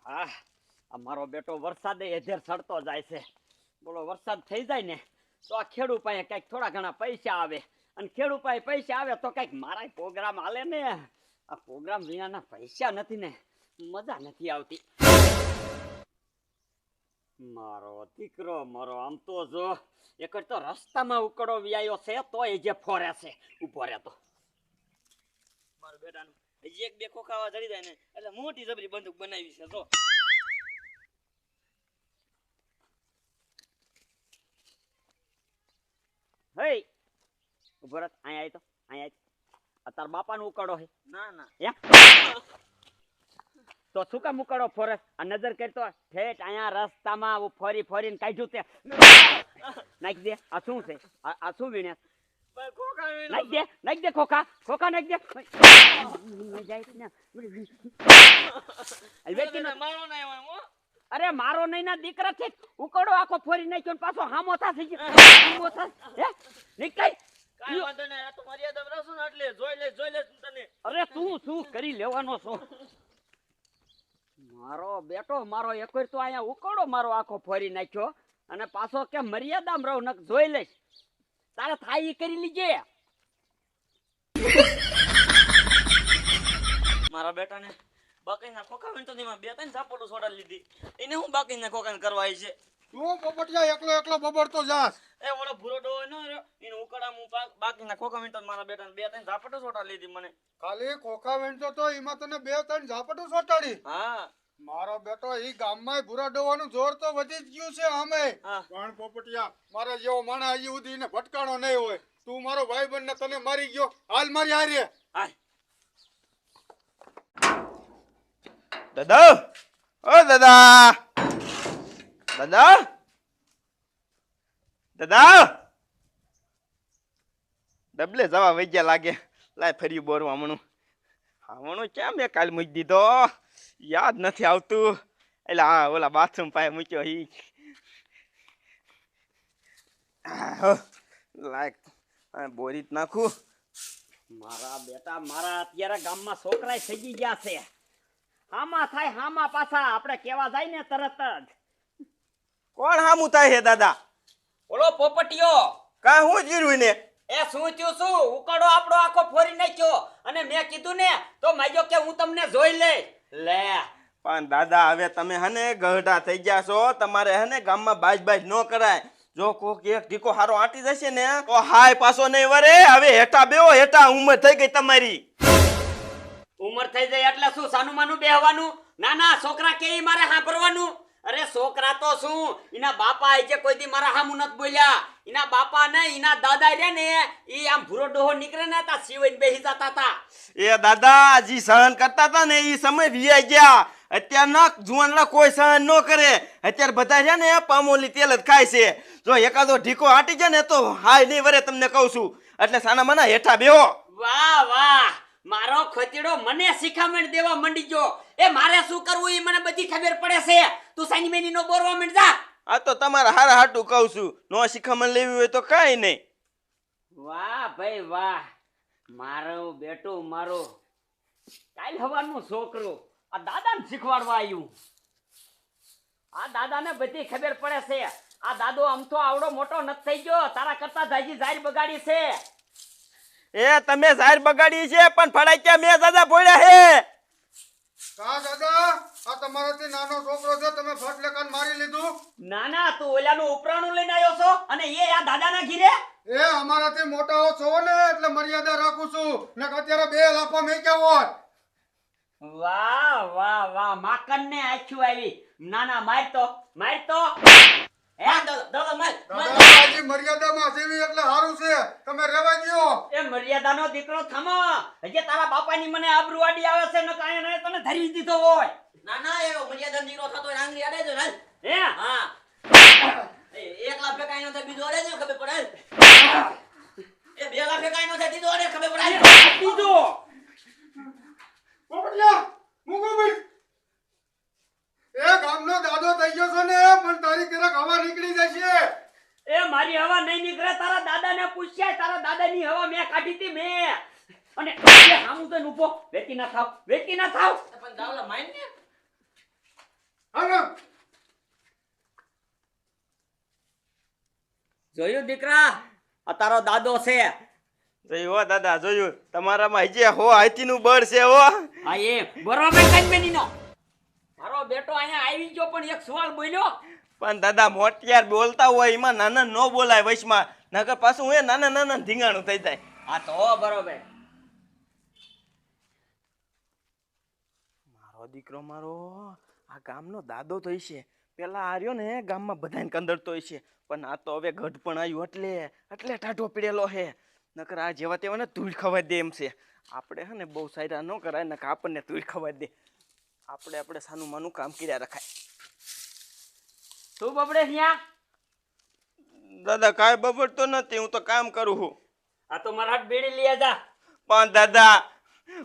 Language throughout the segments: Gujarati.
મારો બેટો વરસાદે એધેર સડતો જાય છે. બોલો વરસાદ થઈ જાય ને તો આ ખેડૂ પાસે કઈક થોડા ઘણા પૈસા આવે અને ખેડૂ પાસે પૈસા આવે તો કઈક મારા પ્રોગ્રામ હાલે ને. આ પ્રોગ્રામ વિનાના પૈસા નથી ને મજા નથી આવતી. મારો દીકરો મારો આમ તો જો એક તો રસ્તામાં ઉકળો વ્યાયો છે તો એ જે ફોરે છે ઉભો રહેતો. મારો બેટાનું હજી એક બે ખોખાવા ચડી જાય ને એટલે મોટી જબરી બંદૂક બનાવી છે. જો હે ઉભો રહે અહીંયા તો અહીંયા તાર બાપાનું ઉકાળો છે. ના ના તો શું કામ ઉકાળો ફોરે? આ નજર કરતો ઠેઠ અહીંયા રસ્તામાં ફરી ફરીને કાઢ્યું તે નાખી દે. આ શું છે? આ શું વીણ્યા? નાખી દે ખોખા નાખી દે. અરે મારો નહીં ના દીકરા છે ઉકળો આખો ફોરી નાખ્યો પાછો હામો થઈ ગયો. અરે તું શું કરી લેવાનો છો? મારો બેટો મારો એક તો અહીંયા ઉકળો મારો આખો ફોરી નાખ્યો અને પાછો કે મર્યાદામાં રહું નક જોઈ લઈશ. તારે થાય ઈ કરી લીજે. મારા બેટાને બાકીના ખોખા તો બે ત્રણ ઝાપટો છોડાવી લીધી. એને હું બાકીના ખોખા કરવા આવી છે? તું પોપટિયા એકલો બબડતો જાસ. એ ઓલો ભૂરો ડો ન રહ્યો એને ઉકળા હું બાકીના ખોખા વીણતો મારા બેટાને બે ત્રણ ઝાપટો છોડાવી લીધી. મને ખાલી ખોખા વીણતો તો એમાં તને બે ત્રણ ઝાપટો છોટાડી. હા મારો બેટો ઈ ગામમાં ભૂરા ડોવાનું જોર તો વધી જ ગયું છે આમે. પણ પોપટિયા મારા જેવો માણા હજી સુધી ને ભટકાણો નહીં હોય. તું મારો ભાઈ બન ને તને મારી ગયો હાલ મારી હારે. દાદા ઓ દાદા ડબલે જવા વૈયા લાગે. લાય ફરી બોરવા હમણું ક્યાં મેં કાલ મૂકી દીધો યાદ નથી આવતું. એટલે હા ઓલા બાથરૂમ પાસે મૂક્યો ઈ લાય બોરી જ નાખું. મારા બેટા મારા અત્યારે ગામમાં છોકરા સજી ગયા છે. હામા થાય હામા પાછા આપણે કેવા જાય ને તરત જ. કોણ હામું થાય હે દાદા? ઓલો પોપટિયો. કા હું જીરું ને એ શું થયું? શું ઉકાળો આપણો આખો ફોરી નાખ્યો અને મેં કીધું ને તો માગ્યો કે હું તમને જોઈ લઈશ. લે પણ દાદા હવે તમે હને ગઢા થઈ ગયા છો. તમારે હને ગામમાં બાજ ન કરાય. જો કોક એક ઢીકો હારો આંટી જશે ને તો હાય પાછો નહીં વરે. હવે હેઠા બેહો હેઠા ઉંમર થઈ ગઈ તમારી. ઉંમર થઈ જાય એટલે શું સાનું માનું બેહવાનું? ના છોકરા કે મારે સાંભળવાનું. અરે છોકરા તો શું એના બાપા આજે કોઈ દી મારા હામું નથી બોલ્યા. એના બાપા ને એના દાદા રે ને ઈ આમ ભૂરો ડોહો નીકળે ને તા સિવાય બેહી જતા હતા. એ દાદા જી સહન કરતા હતા ને ઈ સમય વીઆઈ ગયા. અત્યારના જુવાનડા કોઈ સહન ન કરે. અત્યારે બધા છે ને પામોલી તેલ જ ખાય છે. જો એકાદો ઢીકો આટી જાય ને તો હાય નહીં વરે તમને કહું છું. એટલે સાના મના હેઠા બેહો. વાહ મારો ખોતીડો મને શિખામણ દેવા મંડી ગયો. એ મારે શું કરવું એ મને બધી ખબર પડે છે. તું સાની મેની નો બોરવા મંડ જા. આ તો તમારા હારા હાટું કહું છું. નો શિખામણ લેવી હોય તો કાઈ નહીં. વાહ ભાઈ વાહ મારો બેટો મારો કાલ હવાનું છોકરો આ દાદાને શીખવાડવા આવ્યું. આ દાદાને બધી ખબર પડે છે. આ દાદો આમ તો આવડો મોટો નથી થઈ ગયો. તારા કરતા જાજી જાહેર બગાડી છે. એ તમે જાહેર બગાડી છે પણ ફડાક્યા મેં દાદા ભોળ્યા હે. કા દાદા આ તમારાથી નાનો છોકરો છે તમે ફટ લેકાન મારી લીધું. ના તું ઓલાનું ઉપરાણું લઈને આવ્યો છો અને એ આ દાદાના ઘીરે. એ અમારાથી મોટા છો ને એટલે મર્યાદા રાખું છું. ને અત્યારે બે લાફા મેક્યા હોત. વાહ માકન ને આખ્યું આવી. ના માર તો હે દાદા માર. દાદાજી મર્યાદામાં સેવી એટલે સારું છે. તમે રહેવા દ્યો. એ મર્યાદાનો દીકરો થમો. હજે તારા બાપાની મને આબરૂ આડી આવે છે ન કાય ને તને ધરી દીધો હોય. ના એ મર્યાદાનો દીકરો થતો હોય આંગળી આડે જો હાલ. હે હા એક લાખ ફેકાઈ નો થાય બીજો આડે જો ખબર પડે. એ 2 લાખ ફેકાઈ નો થાય બીજો આડે ખબર પડે. બીજો પોપટિયા મુગો ભાઈ એ ગામનો દાદો થઈ ગયો છો ને પણ તારી કેરક હવા નીકળી જશે. એ મારી હવા નહીં નીકળે. તારા દાદાને પૂછ્યા. તારા દાદાની હવા મેં કાઢી હતી મેં. અને એ હામું તો ઊભો વેકી ના થાવ પણ દાવલા માઈન ને હાલો. જોયું દીકરા આ તારો દાદો છે. જોયું હો દાદા, જોયું તમારામાં હજી હો હાથીનું બળ છે હો. હા એ બરોબર કાંઈનો મારો બેટો અહીંયા આવી ગયો પણ એક સવાલ બોલ્યો. પણ દાદા મોટિયાર બોલતા હોય એમાં નાના ન બોલાય વચમાં, નકર પાછું હું નાના નાના ધીંગાણું થઈ જાય. હા તો બરોબર. મારો દીકરો મારો આ ગામનો દાદો તો છે. પેલા આ રહ્યો ને ગામમાં બધાને કંદરતો છે, પણ આ તો હવે ગઢ પણ આવ્યું એટલે ટાઢો પીડેલો છે. નકર આ જેવા તેવા ને ધૂળ ખવાઈ દે એમ છે. આપણે હે ને બહુ સાયરા ન કરાય, નકર આપણને ધૂળ ખવાઈ દે. આપણે સાનું માનું કામ કર્યા રખાય. તું બબડે ત્યાં? દાદા કાંઈ બબડતો નથી, હું તો કામ કરું છું. આ તો મારા હાથ બેડી લઈ જા. પણ દાદા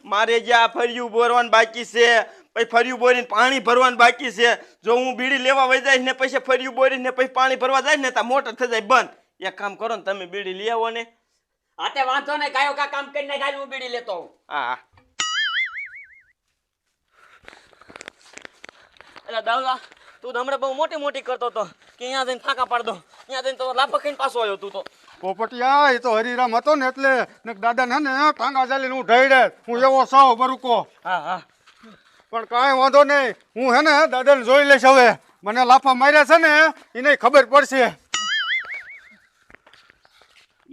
મારે જ્યાં ફર્યું બોરવાનું બાકી છે, પછી ફર્યું બોરીને પાણી ભરવાનું બાકી છે. જો હું બીડી લેવા વઈ જાય ને પછી ફર્યું બોરીને પછી પાણી ભરવા જાય ને તો મોટર થઈ જાય બંધ. એક કામ કરો ને, તમે બીડી લઈ આવો ને. આતે વાંધો ને કાયો કા કામ કરીને ગાય હું બીડી લેતો હું. હા એટલે દાદા તું તો હમણાં બહુ મોટી મોટી કરતો હતો કે અહીંયા જઈને ફાંકા પાડ દો, અહીંયા જઈને તો લાભ ખાઈને પાછો આવ્યો તું તો. પોપટિયા એ તો હરિરામ હતો ને એટલે ને દાદા ને ટાંગા ચાલીને હું ઢળે, હું એવો સાવ બરુકો. હા હા પણ કાંઈ વાંધો નહીં, હું હે ને દાદાને જોઈ લઈશ. હવે મને લાફા માર્યા છે ને એને ખબર પડશે.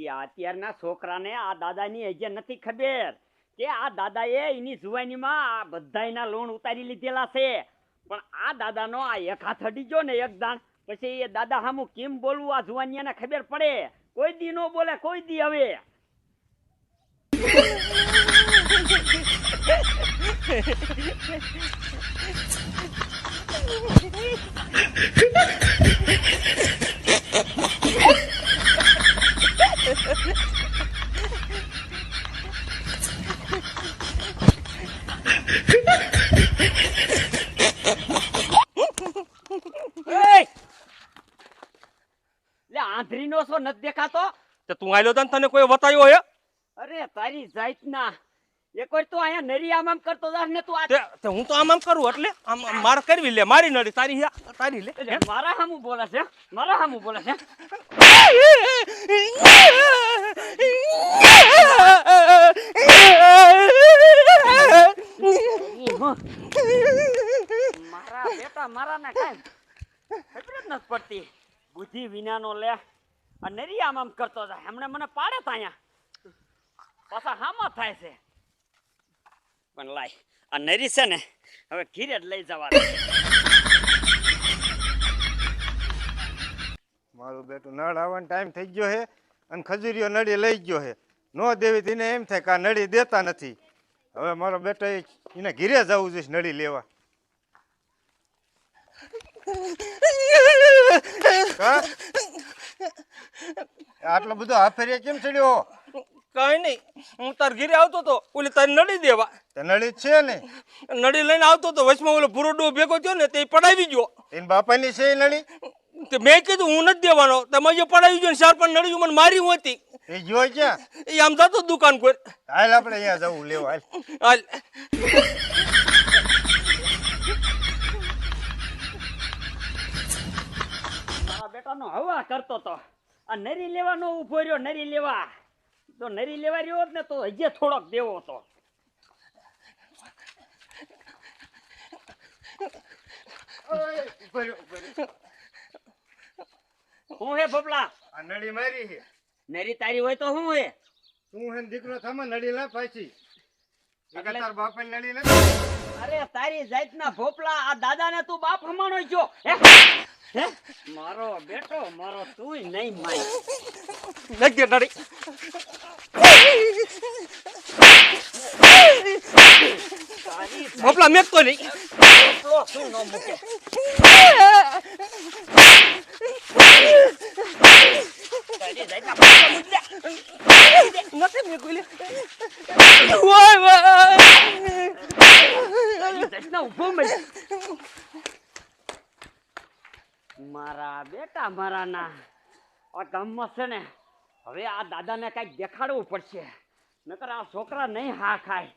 એ અત્યારના છોકરાને આ દાદાની હજી નથી ખબર કે આ દાદાએ એની જુવાનીમાં આ બધાયના લોન ઉતારી લીધેલા છે. પણ આ દાદાનો આ એક હાથ અડી ગયો ને એક દાણ, પછી એ દાદા સામું કેમ બોલવું આ જુવાનિયાને ખબર પડે. કોઈ દી નો બોલે, કોઈ દી. હવે આંધળી નો છો નથી દેખાતો? તું આયલો તને તને કોઈ બતાવ્યો હે? અરે તારી જાતના એક વાર તું અહીંયા નરી આમ કરતો જાસ ને તું તે હું તો આમ કરું એટલે આમ માર કરવી લે, મારી નડી તારી તારી લે. મારા સામું બોલે છે, મારા સામું બોલે છે. મારા બેટા મારા ને કઈ ખબર જ નથી પડતી. બુદ્ધિ વિનાનો લે આ નરી આમ કરતો જાય. હમણાં મને પાડે તા અહીંયા પાછા હામાં થાય છે. પણ લાય આ નરી છે ને હવે ઘીરે જ લઈ જવા. મારું બેટું નળ આવવાનો ટાઈમ થઈ ગયો છે અને ખજૂરીઓ નળી લઈ ગયો છે. નો દેવી તેને એમ થાય કે આ નળી દેતા નથી. હવે મારો બેટો એને ઘીરે જવું જોઈએ નળી લેવા. આટલો બધો હાફેરિયા કેમ ચડ્યો? કઈ નહીં, હું તાર ઘીરે આવતો તો ઓલી તારી નડી દેવા. તે નળી છે ને? નડી લઈને આવતો તો વચમાં ઓલો ભૂરોડો ભેગો થયો ને તે પડાવી ગયો. એને બાપાની છે એ નળી? તે મેં કીધું હું નથી દેવાનો, તમે જે પડાવી ગયો ને 4-5 નળી મને મારી હતી. એ જોઈ ક્યાં? એ આમ જતો દુકાન પર. હાલ આપણે અહીંયા જવું લેવા. હાલ મારા બેટાનો હવા કરતો તો આ નરી લેવાનો ઉભો રહ્યો. નરી લેવા તો નરી લેવા રહ્યો ને તો હજી થોડોક દેવો હતો. હું હે ભોપલા? આ નળી મારી છે. નરી તારી હોય તો હું હે? તું હે દીકરો થામાં નળી લા પાછી. તાર બાપાની નળી નથી? અરે તારી જાતના ભોપલા આ દાદાને તું બાપ હમાણો છો હે? મારો બેટો મારો તું નહીં માય. નડી નડી ભોપલા મેક તો નહીં. ભોપલો શું ન મૂકે. તારી જાતના ભોપલા મૂકે. નથી મેં કોઈ વાય વાય તારી જાતના ઊભો મય. મારા બેટા મારા ના આ ગામમાં છે ને હવે આ દાદાને કઈક દેખાડવું પડશે, નકર આ છોકરા નહીં હા ખાય.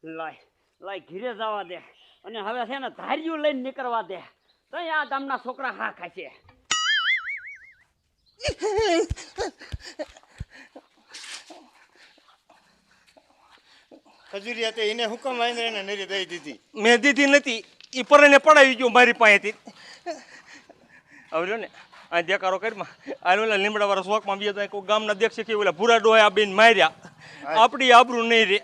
લાય લાય ઘીરે જવા દે અને હવે છે ને ધાર્યું લઈને નીકળવા દે. તો આ ગામના છોકરા હા ખાશે. ખજૂરી હતી એને હુકમ આવીને એને નરી દઈ દીધી. મેં દીધી નથી, એ પરને પડાવી ગયો મારી પાસેથી. હવે રહ્યો ને આ દેકારો કરીમાં આ ઓલા લીમડા વાળા શોખમાં બી કોઈ ગામના દેખ કે ઓલા ભૂરા ડોહે આ બેન માર્યા. આપણી આબરૂ નહીં રે.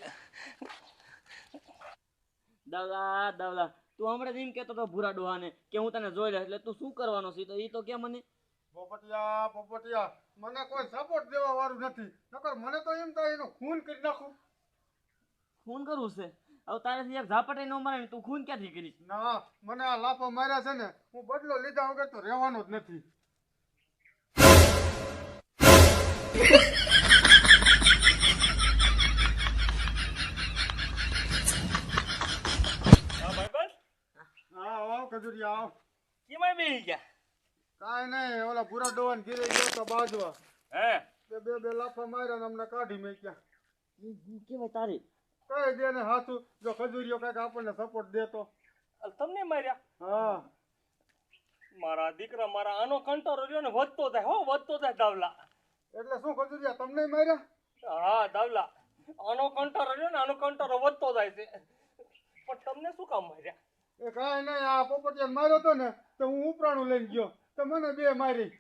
દાદા દાદા તું હમણાં એમ કેતો તો ભૂરા ડોહાને કે હું તને જોઈ લે એટલે તું શું કરવાનો છે? તો એ તો કે મને પોપટિયા મને કોઈ સપોર્ટ દેવા વાળું નથી. નકર મને તો એમ થાય એનું ખૂન કરી નાખું. ખૂન કરવું છે? હવે તારેથી એક ઝાપટે ન મારે ને તું ખૂન ક્યાંથી કરીશ? ના, મને આ લાફા માર્યા છે ને હું બદલો લીધા વગર તો રહેવાનો જ નથી. હા આવ ખજૂરિયા આવ. કેમાં બેસી ગયા? કાંઈ નહીં, ઓલા ભૂરા ડોવાને ઘીરે ગયો તો બાજવા. હે બે લાફા માર્યા ને અમને કાઢી મેક્યા. કેવાય તારી કઈ દે ને હાથું, જો ખજૂરીઓ કઈક આપણને સપોર્ટ દેતો. તમને માર્યા? હા મારા દીકરા મારા આનો કંટાળો રહ્યો ને વધતો જાય. હો વધતો જાય દાવલા. એટલે શું ખજૂરિયા તમને માર્યા? હા દાવલા, આનો કંટાળો રહ્યો ને આનો કંટાળો વધતો જાય છે. પણ તમને શું કામ માર્યા? એ કાંઈ નહીં, આ પોપટિયાને માર્યો તો ને તો હું ઉપરાણું લઈને ગયો તો મને બે મારી.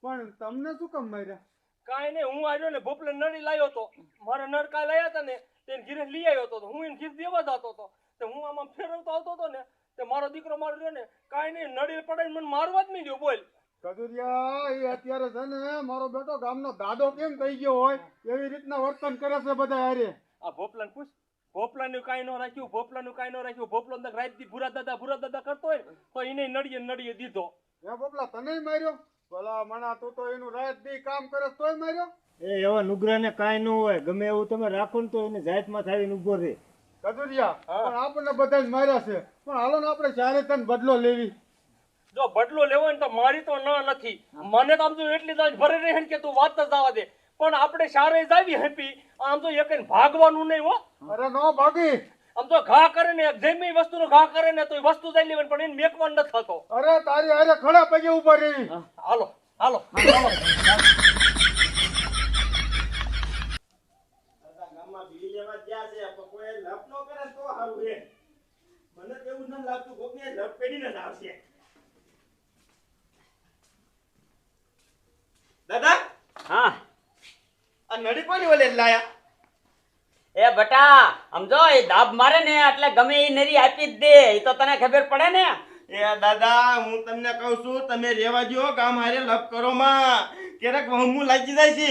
પણ તમને શું કામ માર્યા? કાંઈ નહીં, હું આવ્યો ને ભોપલે નળી લાવ્યો તો. મારા નળ કાંઈ લાવ્યા હતા ને તેને ઘીરે લઈ આવ્યો હતો. હું એને ઘીર દેવા જતો હતો તો હું આમાં ફેરવતો આવતો હતો ને તે મારો દીકરો મારો રહ્યો ને કાંઈ નહીં નળી પડાવીને મને મારવા જ નહીં દો. બોલ ખજૂરિયા, એ અત્યારે છે ને મારો બેટો ગામનો દાદો કેમ થઈ ગયો હોય એવી રીતના વર્તન કરે છે બધા હારે. આ ભોપલાને પૂછ, ભોપલાનું કાંઈ ન રાખ્યું, ભોપલાનું કાંઈ ન રાખ્યું. ભોપલો રાતથી ભૂરા દાદા કરતો હોય તો એને નળીએ દીધો. હે પોપલા, તને માર્યો? ભલા મણા, તું તો એનું રાત દી કામ કરે તોય માર્યો? એ એવા નુગરાને કાંઈ ન હોય, ગમે એવું તમે રાખો ને તો એને જાતમાં થાવીને ઊભો રહે. ખજૂરિયા, પણ આપણને બધા જ માર્યા છે. પણ હાલો ને આપણે ચારે તને બદલો લેવી. જો બદલો લેવો ને તો મારી તો નથી. મને તો આમ તો એટલી દાજ ભરે રહે ને કે તું વાત જ જવા દે. પણ આપણે સારે જ આવી હેપી. આમ તો એક ભાગવાનું નહીં હો. અરે નો ભાગી. આમ તો ઘા કરે ને જેમી વસ્તુનો ઘા કરે ને તો એ વસ્તુ જઈ લેવાની પણ એને મેકવાન નથી થતો. અરે તારી હારે ખડા પગે ઉભા રહી. હાલો હાલો ગામમાં બીડી લેવા ગયા છે પણ કોઈ લપ ન કરે તો સારું છે. મને તો એવું ન લાગતું કોકને લપ પેડીને જ આવશે. દાદા હા આ નડી કોની ઓલે લાયા? એ બટા સમજો એ દાબ મારે ને એટલે ગમે એ નરી આપી જ દે. એ તો તને ખબર પડે ને. એ દાદા હું તમને કહું છું તમે રેવા દો, ગામ હારે લપ કરો માં. ક્યારેક વહમું લાગી જાય છે.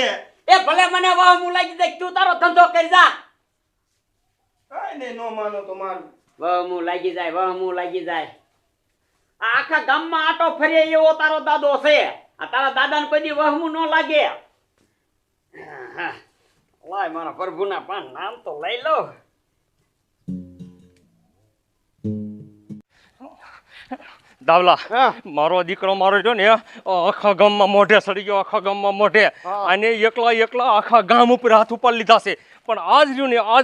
એ ભલે મને વાહમું લાગી જાય, તું તારો ધંધો કરી જા. કાઈ નહીં, નો માનો તો મારું. વાહમું લાગી જાય, વાહમું લાગી જાય. આ આખા ગામમાં આટો ફરે એવો તારો દાદો છે. આ તારા દાદાને કોઈ દી વાહમું ન લાગે. હા લાય મારા પ્રભુના પાન નામ તો લઈ લો. દાવલા, મારો દીકરો મારો જો ને આખા ગામમાં મોઢે સડી ગયો. આખા ગામમાં મોઢે. અને એકલા આખા ગામ ઉપર હાથ ઉપર લીધા છે. પણ આજ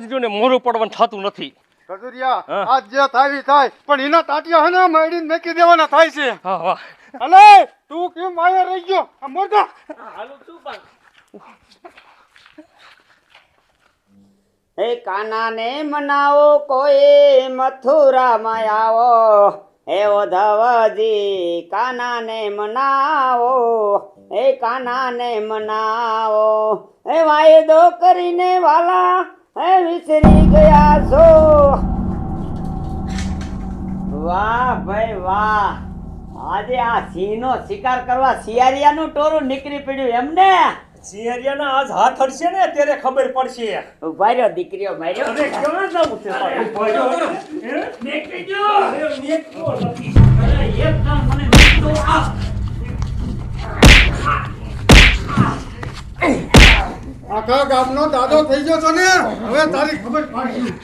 રહ્યું ને મોરું પડવાનું થતું નથી. ખજૂરિયા, આજ જે થાય થાય, પણ એના તાટિયા હે ને મારીને મેકી દેવાના થાય છે. હા વાહ. અલે તું કેમ આયા રહી ગયો? આ મોરદા હાલું શું પણ હે કાનાને મનાવો કોઈ મથુરામાં આવો. હે ઓધવજી કાનાને મનાવો, હે કાનાને મનાવો. હે વાયદો કરીને વાલા હે વિસરી ગયા છો. વાહ ભાઈ વાહ, આજે આ સિંહનો શિકાર કરવા શિયાળિયાનું ટોરું નીકળી પડ્યું એમને. સિંહરિયાના આજ હાથ અડશે ને ત્યારે ખબર પડશે. ઉભા રહ્યો દીકરીઓ માર્યો. અરે ક્યાં જવું છે તારે? ઉભા રહ્યો. નીકળી ગયો. અરે નીકળો નથી. અરે એક કામ મને નીકળો આ. આખા ગામનો દાદો થઈ ગયો છો ને, હવે તારી ખબર પાડશું.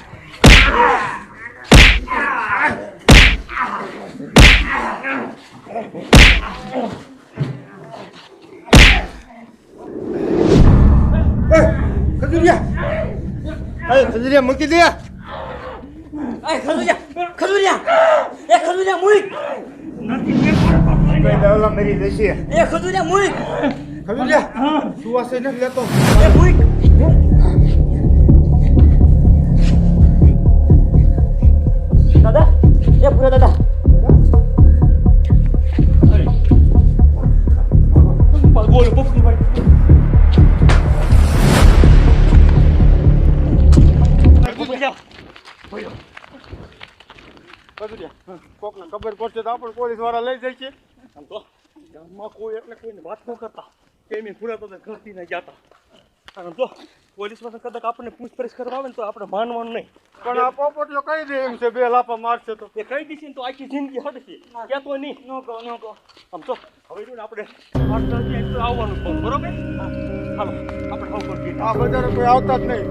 ખજૂરિયા મૂકી દે. એ ખજુરિયા મુઈ ઓલા મરી જશે. એ ખજુરિયા મુઈ ખજુરિયા સુવાસે નથી લેતો. એ મુઈ દાદા એ પૂરા દાદા બોલો પોપટીભાઈ ખજુરિયા કોકને ખબર પડશે તો આપણે પોલીસ વાળા લઈ જાય છે. આમ તો ગામમાં કોઈ એટલે કોઈને વાત ન કરતા કે એમ પૂરા તો ઘરથી ને જતા આમ તો પોલીસ વાળા કદાચ આપણને પૂછપરછ કરવા આવે ને તો આપણે માનવાનું નહીં પણ આ પોપટીઓ કહી દે એમ છે 2 લાફા મારશે તો. એ કહી દીધી ને તો આખી જિંદગી હટશે ક્યાં તો નહીં ન કહો આમ તો હવે જો ને આપણે આવવાનું બરોબર હાલો આપણે આ બજારે કોઈ આવતા જ નહીં.